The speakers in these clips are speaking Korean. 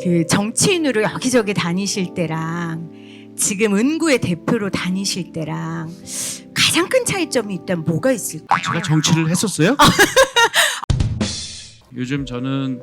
그 정치인으로 여기저기 다니실 때랑 지금 은구의 대표로 다니실 때랑 가장 큰 차이점이 있다면 뭐가 있을까요? 제가 정치를 했었어요? 요즘 저는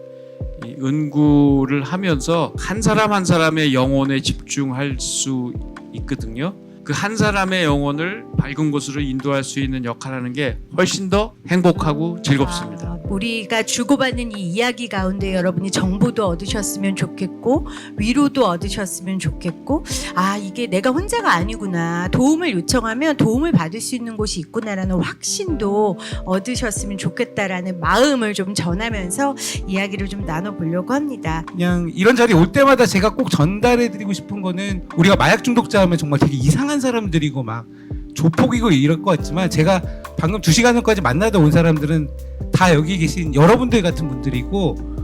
이 은구를 하면서 한 사람 한 사람의 영혼에 집중할 수 있거든요. 그 한 사람의 영혼을 밝은 곳으로 인도할 수 있는 역할을 하는 게 훨씬 더 행복하고 즐겁습니다. 우리가 주고받는 이 이야기 가운데 여러분이 정보도 얻으셨으면 좋겠고 위로도 얻으셨으면 좋겠고, 아, 이게 내가 혼자가 아니구나, 도움을 요청하면 도움을 받을 수 있는 곳이 있구나라는 확신도 얻으셨으면 좋겠다라는 마음을 좀 전하면서 이야기를 좀 나눠보려고 합니다. 그냥 이런 자리에 올 때마다 제가 꼭 전달해드리고 싶은 거는, 우리가 마약 중독자 하면 정말 되게 이상한 사람들이고 막 조폭이고 이럴 것 같지만, 제가 방금 2시간 전까지 만나다 온 사람들은 다 여기 계신 여러분들 같은 분들이고,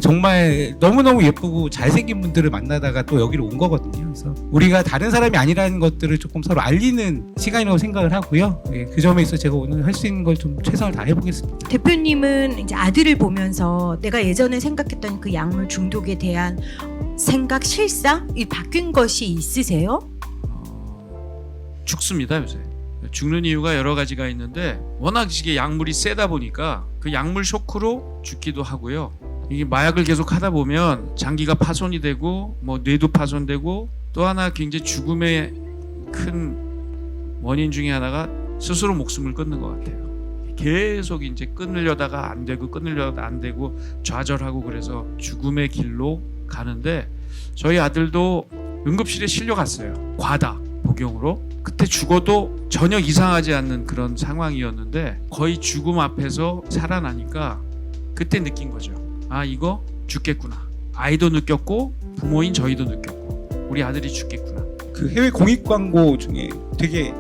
정말 너무너무 예쁘고 잘생긴 분들을 만나다가 또 여기로 온 거거든요. 그래서 우리가 다른 사람이 아니라는 것들을 조금 서로 알리는 시간이라고 생각을 하고요. 그 점에 있어서 제가 오늘 할 수 있는 걸 좀 최선을 다해보겠습니다. 대표님은 이제 아들을 보면서 내가 예전에 생각했던 그 약물 중독에 대한 생각, 실상, 이 바뀐 것이 있으세요? 죽습니다, 요새. 죽는 이유가 여러 가지가 있는데, 워낙 이게 약물이 세다 보니까 그 약물 쇼크로 죽기도 하고요. 이게 마약을 계속 하다 보면 장기가 파손이 되고 뭐 뇌도 파손되고, 또 하나 굉장히 죽음의 큰 원인 중에 하나가 스스로 목숨을 끊는 것 같아요. 계속 이제 끊으려다가 안 되고 끊으려다가 안 되고 좌절하고, 그래서 죽음의 길로 가는데, 저희 아들도 응급실에 실려갔어요. 과다 복용으로. 그때 죽어도 전혀 이상하지 않는 그런 상황이었는데, 거의 죽음 앞에서 살아나니까 그때 느낀 거죠. 아, 이거 죽겠구나. 아이도 느꼈고 부모인 저희도 느꼈고, 우리 아들이 죽겠구나. 그 해외 공익 광고 중에 되게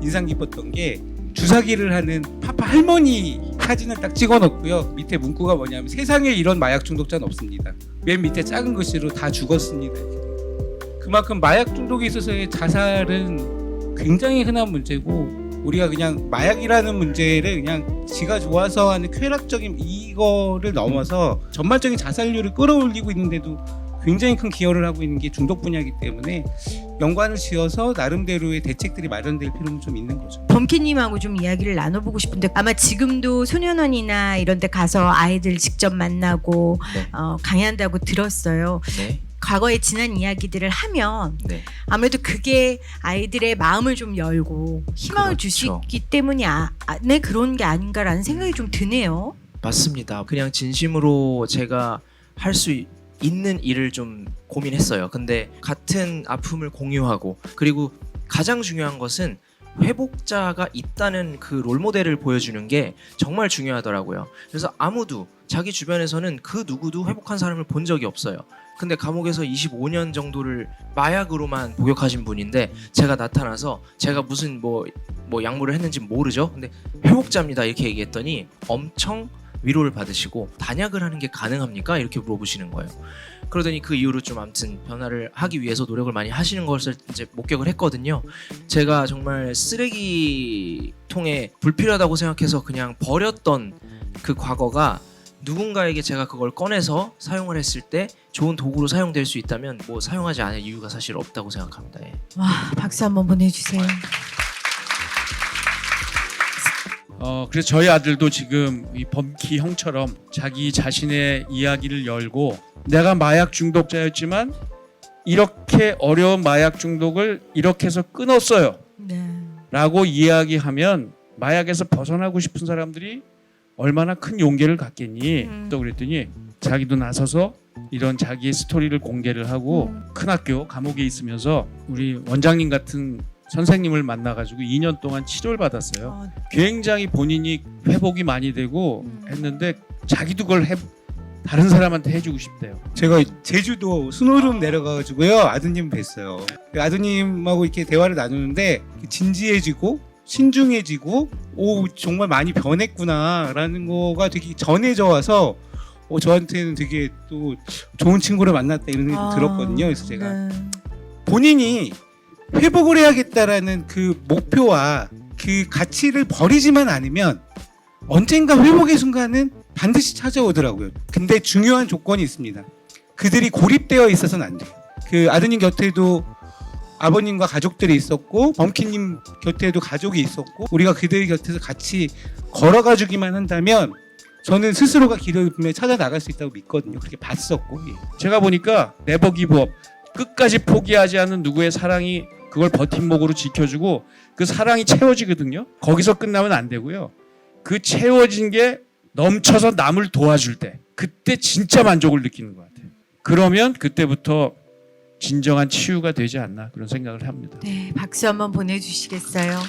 인상 깊었던 게, 주사기를 하는 파파 할머니 사진을 딱 찍어 놓고요. 밑에 문구가 뭐냐면, 세상에 이런 마약 중독자는 없습니다. 맨 밑에 작은 글씨로 다 죽었습니다. 그만큼 마약 중독에 있어서의 자살은 굉장히 흔한 문제고, 우리가 그냥 마약이라는 문제를 그냥 지가 좋아서 하는 쾌락적인 이거를 넘어서 전반적인 자살률을 끌어올리고 있는데도 굉장히 큰 기여를 하고 있는 게 중독 분야이기 때문에, 연관을 지어서 나름대로의 대책들이 마련될 필요는 좀 있는 거죠. 범키님하고 좀 이야기를 나눠보고 싶은데, 아마 지금도 소년원이나 이런 데 가서 아이들 직접 만나고 네. 강의한다고 들었어요. 네. 과거의 지난 이야기들을 하면 네. 아무래도 그게 아이들의 마음을 좀 열고 희망을 그렇죠. 줄 수 있기 때문이 네, 그런 게 아닌가라는 생각이 좀 드네요. 맞습니다. 그냥 진심으로 제가 할 수 있는 일을 좀 고민했어요. 근데 같은 아픔을 공유하고, 그리고 가장 중요한 것은 회복자가 있다는 그 롤모델을 보여주는 게 정말 중요하더라고요. 그래서 아무도, 자기 주변에서는 그 누구도 회복한 사람을 본 적이 없어요. 근데 감옥에서 25년 정도를 마약으로만 복역하신 분인데, 제가 나타나서 제가 무슨 뭐 약물을 했는지 모르죠. 근데 회복자입니다 이렇게 얘기했더니 엄청 위로를 받으시고, 단약을 하는 게 가능합니까? 이렇게 물어보시는 거예요. 그러더니 그 이후로 좀 아무튼 변화를 하기 위해서 노력을 많이 하시는 것을 이제 목격을 했거든요. 제가 정말 쓰레기통에 불필요하다고 생각해서 그냥 버렸던 그 과거가, 누군가에게 제가 그걸 꺼내서 사용을 했을 때 좋은 도구로 사용될 수 있다면 뭐 사용하지 않을 이유가 사실 없다고 생각합니다. 예. 와, 박수 한번 보내주세요. 그래서 저희 아들도 지금 이 범키 형처럼 자기 자신의 이야기를 열고, 내가 마약 중독자였지만 이렇게 어려운 마약 중독을 이렇게 해서 끊었어요 네. 라고 이야기하면, 마약에서 벗어나고 싶은 사람들이 얼마나 큰 용기를 갖겠니? 또 그랬더니 자기도 나서서 이런 자기의 스토리를 공개를 하고, 큰 학교 감옥에 있으면서 우리 원장님 같은 선생님을 만나가지고 2년 동안 치료를 받았어요. 굉장히 본인이 회복이 많이 되고 했는데, 자기도 그걸 다른 사람한테 해주고 싶대요. 제가 제주도 순오름 내려가가지고요, 아드님 뵀어요. 그 아드님하고 이렇게 대화를 나누는데 진지해지고 신중해지고, 오, 정말 많이 변했구나라는 거가 되게 전해져 와서, 저한테는 되게 또 좋은 친구를 만났다 이런 생각이 들었거든요. 그래서 제가 본인이 회복을 해야겠다라는 그 목표와 그 가치를 버리지만 않으면 언젠가 회복의 순간은 반드시 찾아오더라고요. 근데 중요한 조건이 있습니다. 그들이 고립되어 있어서는 안 돼요. 그 아드님 곁에도 아버님과 가족들이 있었고 범키님 곁에도 가족이 있었고 우리가 그들 곁에서 같이 걸어가 주기만 한다면 저는 스스로가 길을 분명히 찾아 나갈 수 있다고 믿거든요. 그렇게 봤었고. 예. 제가 보니까 네버 기브업, 끝까지 포기하지 않는 누구의 사랑이 그걸 버팀목으로 지켜주고 그 사랑이 채워지거든요. 거기서 끝나면 안 되고요. 그 채워진 게 넘쳐서 남을 도와줄 때 그때 진짜 만족을 느끼는 것 같아요. 그러면 그때부터 진정한 치유가 되지 않나 그런 생각을 합니다. 네, 박수 한번 보내주시겠어요?